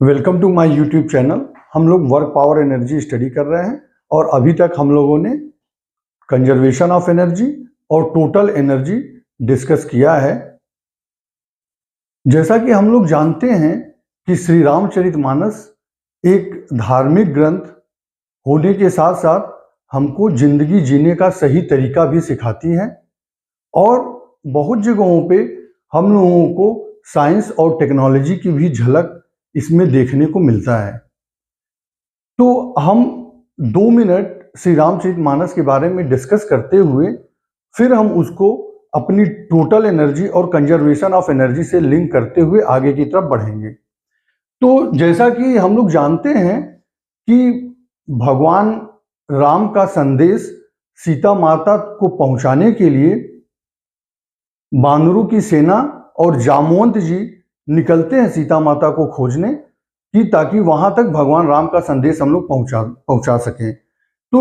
Welcome to my YouTube channel. हम लोग work power energy study कर रहे हैं और अभी तक हम लोगों ने कंजर्वेशन ऑफ एनर्जी और टोटल एनर्जी डिस्कस किया है। जैसा कि हम लोग जानते हैं कि श्री रामचरितमानस एक धार्मिक ग्रंथ होने के साथ साथ हमको जिंदगी जीने का सही तरीका भी सिखाती है और बहुत जगहों पे हम लोगों को साइंस और टेक्नोलॉजी की भी झलक इसमें देखने को मिलता है। तो हम 2 मिनट श्री रामचरितमानस के बारे में डिस्कस करते हुए फिर हम उसको अपनी टोटल एनर्जी और कंजर्वेशन ऑफ एनर्जी से लिंक करते हुए आगे की तरफ बढ़ेंगे। तो जैसा कि हम लोग जानते हैं कि भगवान राम का संदेश सीता माता को पहुंचाने के लिए वानरों की सेना और जामवंत जी निकलते हैं सीता माता को खोजने कि ताकि वहां तक भगवान राम का संदेश हम लोग पहुंचा सकें। तो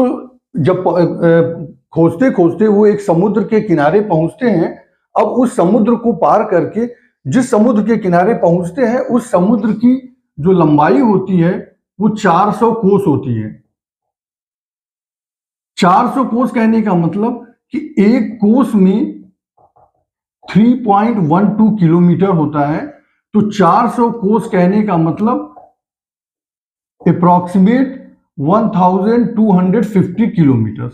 जब खोजते खोजते वो एक समुद्र के किनारे पहुंचते हैं। अब उस समुद्र को पार करके जिस समुद्र के किनारे पहुंचते हैं उस समुद्र की जो लंबाई होती है वो 400 कोस होती है। 400 कोस कहने का मतलब कि एक कोस में 3.12 किलोमीटर होता है। तो 400 कोस कहने का मतलब अप्रॉक्सीमेट 1250 किलोमीटर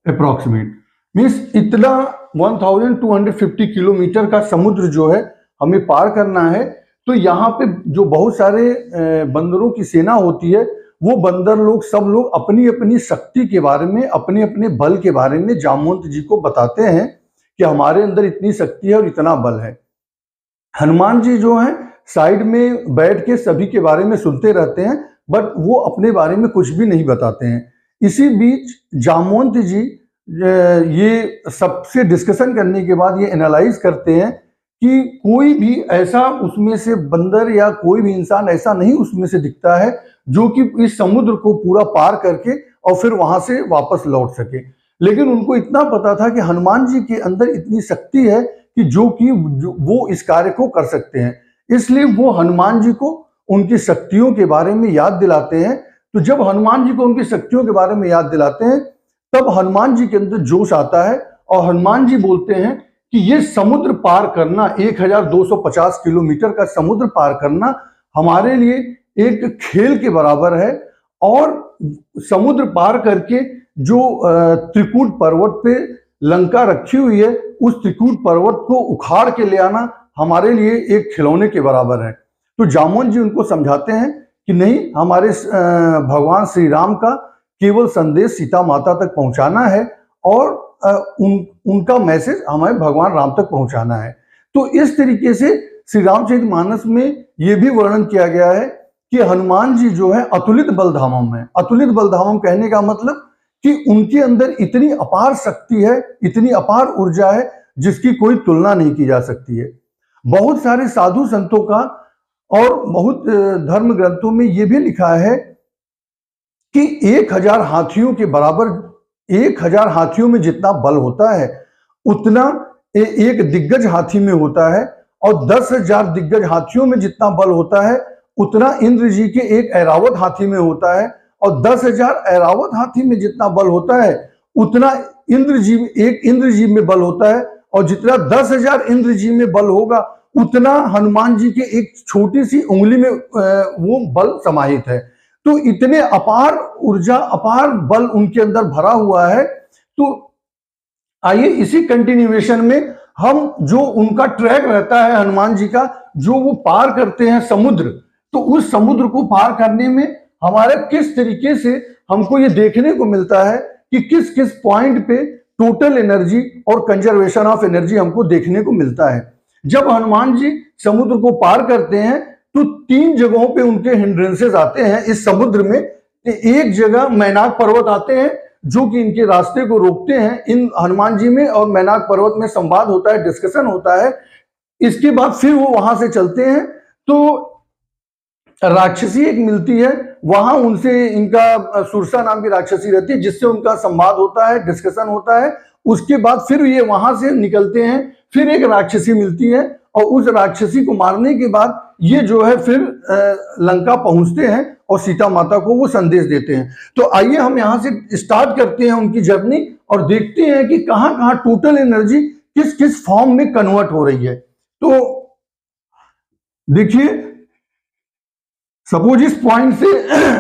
अप्रॉक्सीमेट मीन्स इतना 1250 किलोमीटर का समुद्र जो है हमें पार करना है। तो यहाँ पे जो बहुत सारे बंदरों की सेना होती है वो बंदर लोग सब लोग अपनी अपनी शक्ति के बारे में अपने अपने बल के बारे में जामवंत जी को बताते हैं कि हमारे अंदर इतनी शक्ति है और इतना बल है। हनुमान जी जो हैं साइड में बैठ के सभी के बारे में सुनते रहते हैं बट वो अपने बारे में कुछ भी नहीं बताते हैं। इसी बीच जामवंत जी ये सबसे डिस्कशन करने के बाद ये एनालाइज करते हैं कि कोई भी ऐसा उसमें से बंदर या कोई भी इंसान ऐसा नहीं उसमें से दिखता है जो कि इस समुद्र को पूरा पार करके और फिर वहां से वापस लौट सके। लेकिन उनको इतना पता था कि हनुमान जी के अंदर इतनी शक्ति है कि जो वो इस कार्य को कर सकते हैं। इसलिए वो हनुमान जी को उनकी शक्तियों के बारे में याद दिलाते हैं। तो जब हनुमान जी को उनकी शक्तियों के बारे में याद दिलाते हैं तब हनुमान जी के अंदर जोश आता है और हनुमान जी बोलते हैं कि ये समुद्र पार करना 1250 किलोमीटर का समुद्र पार करना हमारे लिए एक खेल के बराबर है। और समुद्र पार करके जो त्रिकूट पर्वत पे लंका रखी हुई है उस त्रिकूट पर्वत को उखाड़ के ले आना हमारे लिए एक खिलौने के बराबर है। तो जामवंत जी उनको समझाते हैं कि नहीं, हमारे भगवान श्री राम का केवल संदेश सीता माता तक पहुंचाना है और उनका मैसेज हमें भगवान राम तक पहुंचाना है। तो इस तरीके से श्री रामचरितमानस में ये भी वर्णन किया गया है कि हनुमान जी जो है अतुलित बलधामम है। अतुलित बलधामम कहने का मतलब कि उनके अंदर इतनी अपार शक्ति है, इतनी अपार ऊर्जा है जिसकी कोई तुलना नहीं की जा सकती है। बहुत सारे साधु संतों का और बहुत धर्म ग्रंथों में यह भी लिखा है कि 1000 हाथियों के बराबर 1000 हाथियों में जितना बल होता है उतना एक दिग्गज हाथी में होता है और 10,000 दिग्गज हाथियों में जितना बल होता है उतना इंद्र जी के एक ऐरावत हाथी में होता है और 10,000 ऐरावत हाथी में जितना बल होता है उतना एक इंद्र जी में बल होता है और जितना 10,000 इंद्र जी में बल होगा उतना हनुमान जी के एक छोटी सी उंगली में वो बल समाहित है। तो इतने अपार ऊर्जा अपार बल उनके अंदर भरा हुआ है। तो आइए इसी कंटिन्यूएशन में हम जो उनका ट्रैक रहता है हनुमान जी का, जो वो पार करते हैं समुद्र, तो उस समुद्र को पार करने में हमारे किस तरीके से हमको ये देखने को मिलता है कि किस किस पॉइंट पे टोटल एनर्जी और कंजर्वेशन ऑफ एनर्जी हमको देखने को मिलता है। जब हनुमान जी समुद्र को पार करते हैं तो 3 जगहों पे उनके हिंड्रेंसेस आते हैं इस समुद्र में। एक जगह मैनाक पर्वत आते हैं जो कि इनके रास्ते को रोकते हैं। इन हनुमान जी में और मैनाक पर्वत में संवाद होता है, डिस्कशन होता है। इसके बाद फिर वो वहां से चलते हैं तो राक्षसी एक मिलती है, वहां उनसे इनका सुरसा नाम की राक्षसी रहती है जिससे उनका संवाद होता है, डिस्कशन होता है। उसके बाद फिर ये वहां से निकलते हैं, फिर एक राक्षसी मिलती है और उस राक्षसी को मारने के बाद ये जो है फिर लंका पहुंचते हैं और सीता माता को वो संदेश देते हैं। तो आइए हम यहाँ से स्टार्ट करते हैं उनकी जर्नी और देखते हैं कि कहाँ कहाँ टोटल एनर्जी किस किस फॉर्म में कन्वर्ट हो रही है। तो देखिए, सपोज इस पॉइंट से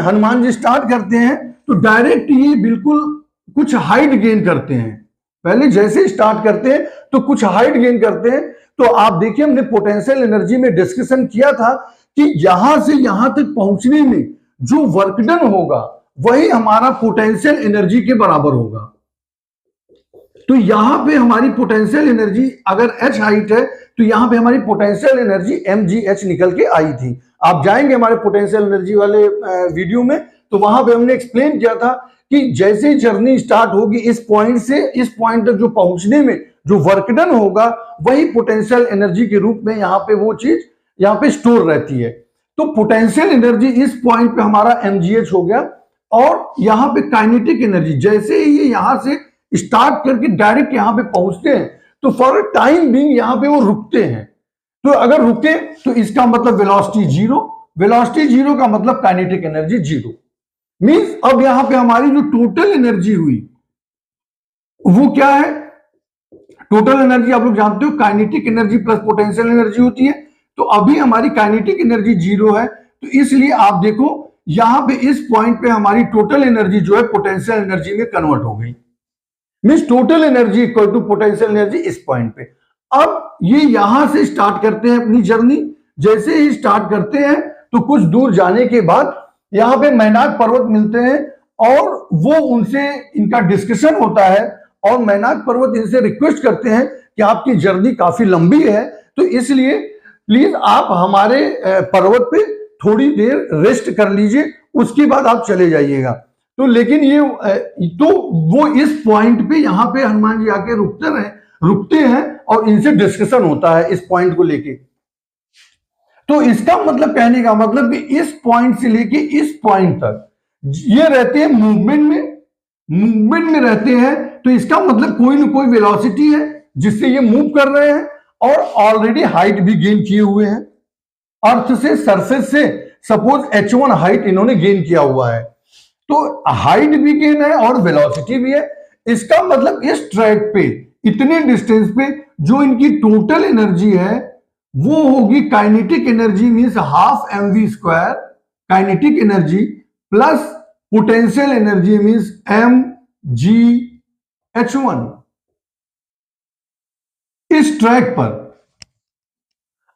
हनुमान जी स्टार्ट करते हैं तो डायरेक्ट ये बिल्कुल कुछ हाइट गेन करते हैं। पहले जैसे स्टार्ट करते हैं तो कुछ हाइट गेन करते हैं। तो आप देखिए, हमने पोटेंशियल एनर्जी में डिस्कशन किया था कि यहां से यहां तक पहुंचने में जो वर्क डन होगा वही हमारा पोटेंशियल एनर्जी के बराबर होगा। तो यहां पे हमारी पोटेंशियल एनर्जी अगर h हाइट है तो यहां पे हमारी पोटेंशियल एनर्जी mgh निकल के आई थी। आप जाएंगे हमारे पोटेंशियल एनर्जी वाले वीडियो में, तो वहां पे हमने एक्सप्लेन किया था कि जैसे जर्नी स्टार्ट होगी इस पॉइंट से इस पॉइंट तक जो पहुंचने में जो वर्क डन होगा वही पोटेंशियल एनर्जी के रूप में यहाँ पे वो चीज यहाँ पे स्टोर रहती है। तो पोटेंशियल एनर्जी इस पॉइंट पे हमारा mgh हो गया। और यहाँ पे काइनेटिक एनर्जी जैसे ही ये यहाँ से स्टार्ट करके डायरेक्ट यहाँ पे पहुंचते हैं तो फॉर टाइम बीइंग यहाँ पे वो रुकते हैं। तो अगर रुके तो इसका मतलब वेलोसिटी जीरो, वेलोसिटी जीरो का मतलब काइनेटिक एनर्जी जीरो। मींस अब यहां पे हमारी जो टोटल एनर्जी हुई वो क्या है? टोटल एनर्जी आप लोग जानते हो kinetic energy plus potential energy होती है। तो अभी हमारी काइनेटिक एनर्जी जीरो है, तो इसलिए आप देखो यहां पे इस पॉइंट पे हमारी टोटल एनर्जी जो है पोटेंशियल एनर्जी में कन्वर्ट हो गई। Means total energy equal to potential energy इस पॉइंट पे। अब ये यहां से स्टार्ट करते हैं अपनी जर्नी। जैसे ही स्टार्ट करते हैं तो कुछ दूर जाने के बाद यहाँ पे मैनाक पर्वत मिलते हैं और वो उनसे इनका डिस्कशन होता है और मैनाक पर्वत इनसे रिक्वेस्ट करते हैं कि आपकी जर्नी काफी लंबी है, तो इसलिए प्लीज आप हमारे पर्वत पे थोड़ी देर रेस्ट कर लीजिए, उसके बाद आप चले जाइएगा। तो लेकिन ये तो वो इस पॉइंट पे यहाँ पे हनुमान जी आके रुकते हैं और इनसे डिस्कशन होता है इस पॉइंट को लेके। तो इसका मतलब, कहने का मतलब कि इस पॉइंट से लेके इस पॉइंट तक ये रहते हैं मूवमेंट में रहते हैं। तो इसका मतलब कोई ना कोई वेलोसिटी है जिससे ये मूव कर रहे हैं और ऑलरेडी हाइट भी गेन किए हुए हैं अर्थ से, सरफेस से। सपोज h1 हाइट इन्होंने गेन किया हुआ है, तो हाइट भी गेन है और वेलोसिटी भी है। इसका मतलब इस ट्रैक पे इतने डिस्टेंस पे जो इनकी टोटल एनर्जी है वो होगी kinetic energy means half mv square kinetic energy plus potential energy means mgh1 इस ट्रैक पर।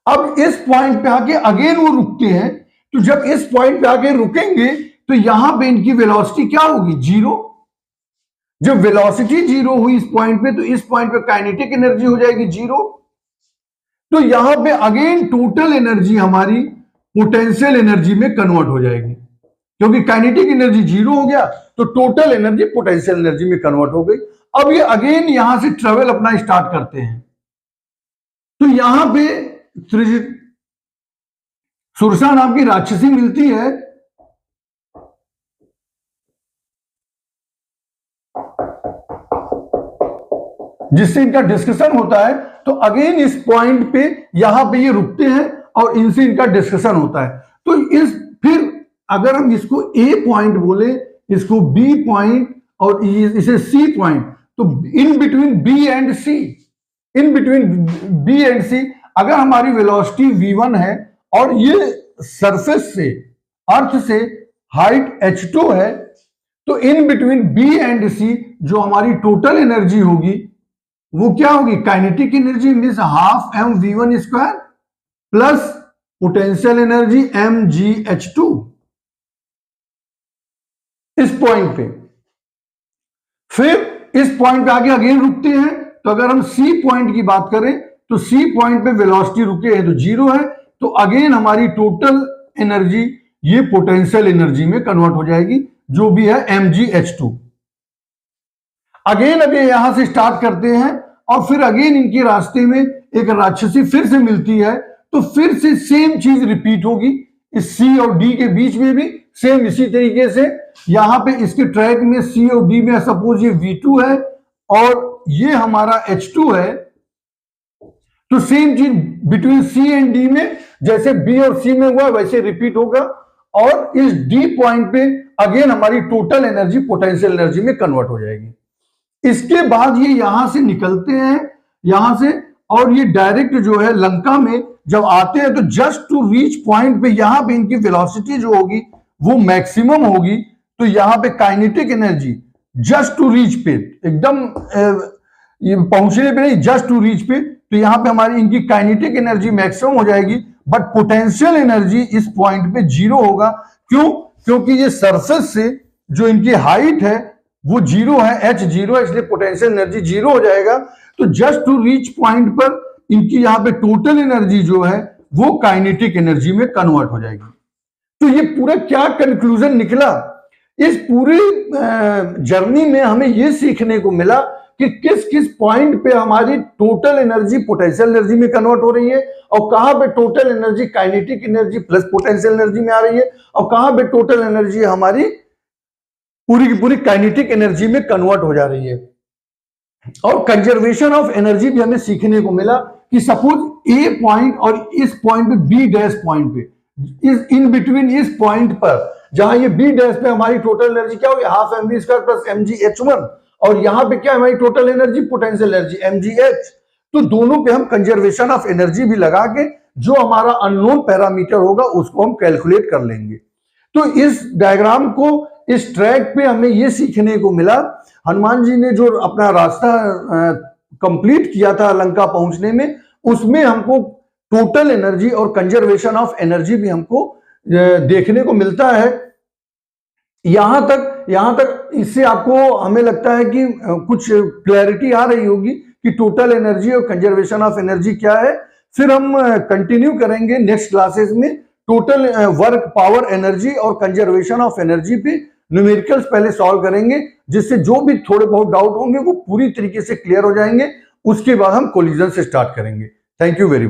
अब इस पॉइंट पे आके अगेन वो रुकते हैं, तो जब इस पॉइंट पे आके रुकेंगे तो यहां पे इनकी वेलोसिटी क्या होगी? जीरो। जब वेलोसिटी जीरो हुई इस पॉइंट पे तो इस पॉइंट पे काइनेटिक एनर्जी हो जाएगी जीरो। तो यहां पे अगेन टोटल एनर्जी हमारी पोटेंशियल एनर्जी में कन्वर्ट हो जाएगी, क्योंकि काइनेटिक एनर्जी जीरो हो गया तो टोटल एनर्जी पोटेंशियल एनर्जी में कन्वर्ट हो गई। अब ये अगेन यहां से ट्रेवल अपना स्टार्ट करते हैं। तो यहां पे सुरसा नाम की राक्षसी मिलती है, जिससे इनका डिस्कशन होता है। तो अगेन इस पॉइंट पे यहां पे ये रुकते हैं और इनसे इनका डिस्कशन होता है। तो फिर अगर हम इसको ए पॉइंट बोले, इसको बी पॉइंट और इसे सी पॉइंट, तो इन बिटवीन बी एंड सी, अगर हमारी वेलोसिटी v1 है और ये सरफेस से, अर्थ से हाइट h2 है, तो इन बिटवीन बी एंड सी जो हमारी टोटल एनर्जी होगी वो क्या होगी? Kinetic energy means half mv1 square plus potential energy mgh2 इस पॉइंट पे। फिर इस पॉइंट पे आगे अगेन रुकते हैं। तो अगर हम सी पॉइंट की बात करें तो सी पॉइंट पे वेलोसिटी रुके हैं तो जीरो है, तो अगेन हमारी टोटल एनर्जी ये पोटेंशियल एनर्जी में कन्वर्ट हो जाएगी, जो भी है mgh2। अगेन अभी यहां से स्टार्ट करते हैं और फिर अगेन इनके रास्ते में एक राक्षसी फिर से मिलती है, तो फिर से सेम चीज रिपीट होगी। इस सी और डी के बीच में भी सेम इसी तरीके से यहां पे इसके ट्रैक में सी और डी में सपोज ये v2 है और ये हमारा h2 है, तो सेम चीज बिटवीन सी एंड डी में, जैसे बी और सी में हुआ वैसे रिपीट होगा, और इस डी पॉइंट पे अगेन हमारी टोटल एनर्जी पोटेंशियल एनर्जी में कन्वर्ट हो जाएगी। इसके बाद ये यहां से निकलते हैं यहां से, और ये डायरेक्ट जो है लंका में जब आते हैं तो जस्ट टू रीच पॉइंट पे यहां पे इनकी वेलोसिटी जो होगी वो मैक्सिमम होगी। तो यहां पे kinetic energy just to reach पे, एकदम ये पहुंचने पे नहीं, जस्ट टू रीच पे, तो यहां पे हमारी इनकी काइनेटिक एनर्जी मैक्सिमम हो जाएगी, बट पोटेंशियल एनर्जी इस पॉइंट पे जीरो होगा। क्यों? क्योंकि ये सरफेस से जो इनकी हाइट है वो जीरो है, h जीरो है, इसलिए पोटेंशियल एनर्जी जीरो हो जाएगा। तो जस्ट टू रीच पॉइंट पर इनकी यहां पे टोटल एनर्जी जो है वो काइनेटिक एनर्जी में कन्वर्ट हो जाएगी। तो ये पूरा क्या कंक्लूजन निकला? इस पूरी जर्नी में हमें ये सीखने को मिला कि किस किस पॉइंट पे हमारी टोटल एनर्जी पोटेंशियल एनर्जी में कन्वर्ट हो रही है, और कहां पे total energy kinetic energy plus potential energy में आ रही है, और कहां पे टोटल एनर्जी हमारी पूरी की पूरी काइनेटिक एनर्जी में कन्वर्ट हो जा रही है। और कंजर्वेशन ऑफ एनर्जी भी हमें सीखने को मिला कि सपोज ए पॉइंट और इस पॉइंट पे बी डैश पॉइंट पे, इस इन बिटवीन इस पॉइंट पर जहां ये बी डैश पे हमारी टोटल एनर्जी क्या होगी, half m v square plus m g h one, और यहां पे क्या हमारी total energy potential energy m g h. तो दोनों पे हम कंजर्वेशन ऑफ एनर्जी भी लगा के जो हमारा अननोन पैरामीटर होगा उसको हम कैलकुलेट कर लेंगे। तो इस डायग्राम को, इस ट्रैक पे हमें यह सीखने को मिला, हनुमान जी ने जो अपना रास्ता कंप्लीट किया था लंका पहुंचने में, उसमें हमको टोटल एनर्जी और कंजर्वेशन ऑफ एनर्जी भी हमको देखने को मिलता है। यहां तक इससे आपको हमें लगता है कि कुछ क्लैरिटी आ रही होगी कि टोटल एनर्जी और कंजर्वेशन ऑफ एनर्जी क्या है। फिर हम कंटिन्यू करेंगे नेक्स्ट क्लासेस में टोटल वर्क पावर एनर्जी और कंजर्वेशन ऑफ एनर्जी पे न्यूमेरिकल्स पहले सॉल्व करेंगे, जिससे जो भी थोड़े बहुत डाउट होंगे वो पूरी तरीके से क्लियर हो जाएंगे। उसके बाद हम कोलिजन से स्टार्ट करेंगे। Thank you very much.